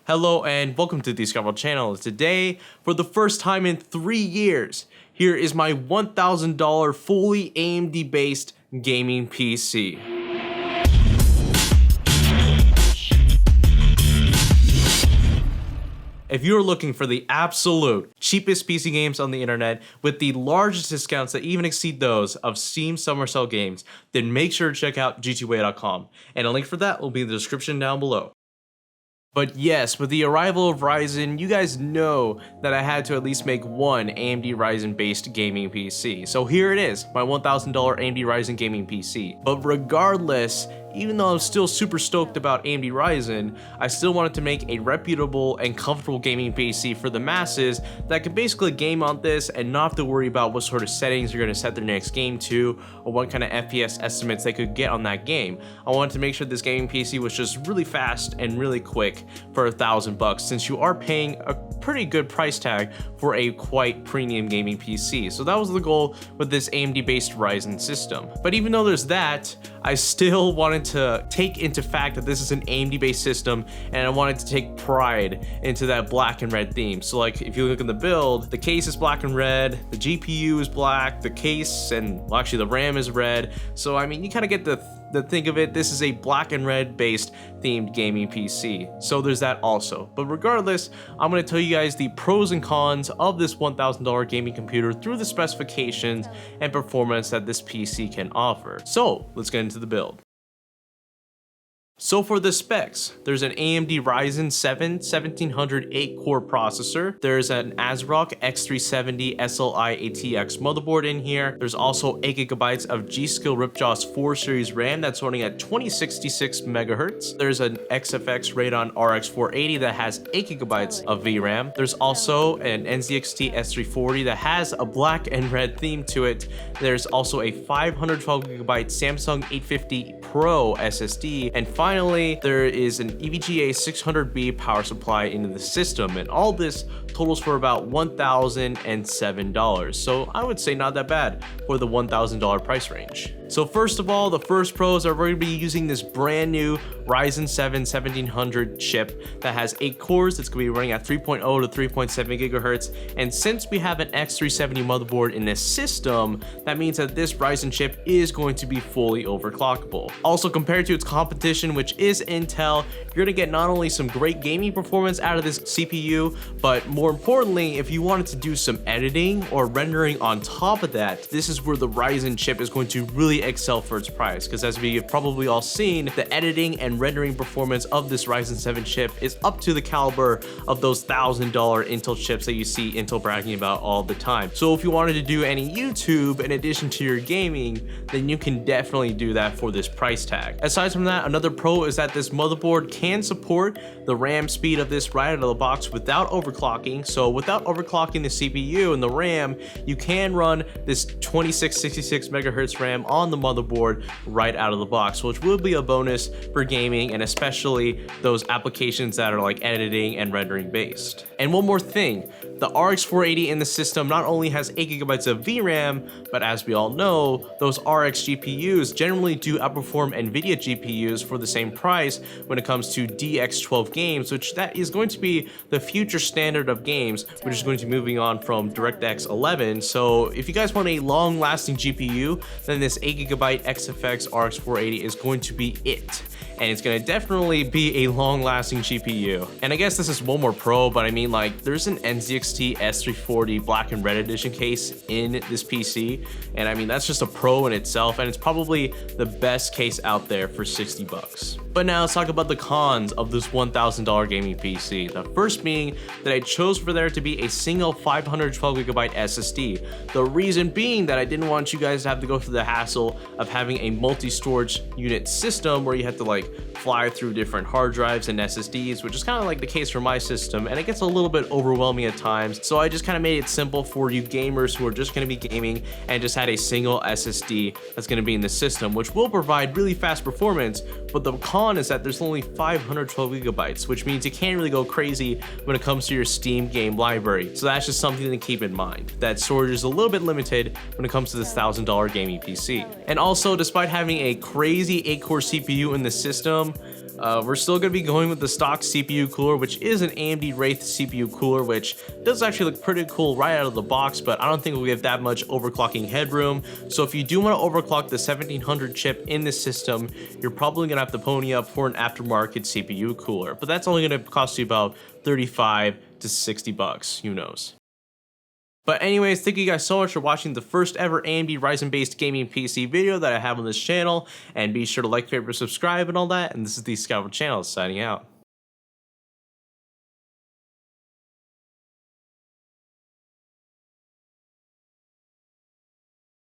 Hello and welcome to the G.Skill channel. Today, for the first time in 3 years, here is my $1,000 fully AMD based gaming PC. If you're looking for the absolute cheapest PC games on the internet with the largest discounts that even exceed those of Steam Summer Sale games, then make sure to check out g2a.com, and a link for that will be in the description down below. But yes, with the arrival of Ryzen, you guys know that I had to at least make one AMD Ryzen based gaming PC. So here it is, my $1,000 AMD Ryzen gaming PC. But regardless, even though I'm still super stoked about AMD Ryzen, I still wanted to make a reputable and comfortable gaming PC for the masses that can basically game on this and not have to worry about what sort of settings you're going to set their next game to or what kind of FPS estimates they could get on that game. I wanted to make sure this gaming PC was just really fast and really quick for $1,000 since you are paying a pretty good price tag for a quite premium gaming PC. So that was the goal with this AMD based Ryzen system. But even though there's that, I still wanted to take into fact that this is an AMD based system, and I wanted to take pride into that black and red theme. So like if you look in the build, the case is black and red, the GPU is black, the case and well, actually the RAM is red. So I mean, you kind of get the think of it, this is a black and red based themed gaming PC. So there's that also. But regardless, I'm going to tell you guys the pros and cons of this $1,000 gaming computer through the specifications and performance that this PC can offer. So let's get into the build. So for the specs, there's an AMD Ryzen 7 1700 8-core processor. There's an ASRock X370 SLI ATX motherboard in here. There's also 8GB of G.Skill Ripjaws 4 series RAM that's running at 2066 MHz. There's an XFX Radeon RX 480 that has 8GB of VRAM. There's also an NZXT S340 that has a black and red theme to it. There's also a 512GB Samsung 850 Pro SSD, and finally, there is an EVGA 600B power supply into the system, and all this totals for about $1,007. So I would say not that bad for the $1,000 price range. So first of all, the first pros are we're going to be using this brand new Ryzen 7 1700 chip that has 8 cores. It's going to be running at 3.0 to 3.7 gigahertz. And since we have an X370 motherboard in this system, that means that this Ryzen chip is going to be fully overclockable. Also, compared to its competition, which is Intel, you're going to get not only some great gaming performance out of this CPU, but more importantly, if you wanted to do some editing or rendering on top of that, this is where the Ryzen chip is going to really excel for its price, because as we have probably all seen, the editing and rendering performance of this Ryzen 7 chip is up to the caliber of those $1,000 Intel chips that you see Intel bragging about all the time. So if you wanted to do any YouTube in addition to your gaming, then you can definitely do that for this price tag. Aside from that, another pro is that this motherboard can support the RAM speed of this right out of the box without overclocking. So without overclocking the CPU and the RAM, you can run this 2666 MHz RAM on the motherboard right out of the box, which will be a bonus for gaming and especially those applications that are like editing and rendering based. And one more thing, the RX 480 in the system not only has 8GB of VRAM, but as we all know, those RX GPUs generally do outperform NVIDIA GPUs for the same price when it comes to DX12 games, which that is going to be the future standard of games, which is going to be moving on from DirectX 11. So if you guys want a long-lasting GPU, then this 8GB XFX RX 480 is going to be it. And it's going to definitely be a long-lasting GPU. And I guess this is one more pro, but I mean, like, there's an NZXT S340 black and red edition case in this PC, and I mean, that's just a pro in itself, and it's probably the best case out there for $60. But now let's talk about the cons of this $1,000 gaming PC. The first being that I chose for there to be a single 512GB SSD. The reason being that I didn't want you guys to have to go through the hassle of having a multi-storage unit system where you have to like fly through different hard drives and SSDs, which is kind of like the case for my system, and it gets a little bit overwhelming at times. So I just kind of made it simple for you gamers who are just going to be gaming and just had a single SSD that's going to be in the system, which will provide really fast performance. But the con is that there's only 512GB, which means you can't really go crazy when it comes to your Steam game library. So that's just something to keep in mind, that storage is a little bit limited when it comes to this $1,000 gaming PC. And also, despite having a crazy 8-core CPU in the system, We're still going to be going with the stock CPU cooler, which is an AMD Wraith CPU cooler, which does actually look pretty cool right out of the box, but I don't think we have that much overclocking headroom. So if you do want to overclock the 1700 chip in this system, you're probably going to have to pony up for an aftermarket CPU cooler, but that's only going to cost you about 35 to 60 bucks, who knows. But anyways, thank you guys so much for watching the first ever AMD Ryzen based gaming PC video that I have on this channel, and be sure to like, favorite, subscribe, and all that. And this is the Scout channel signing out.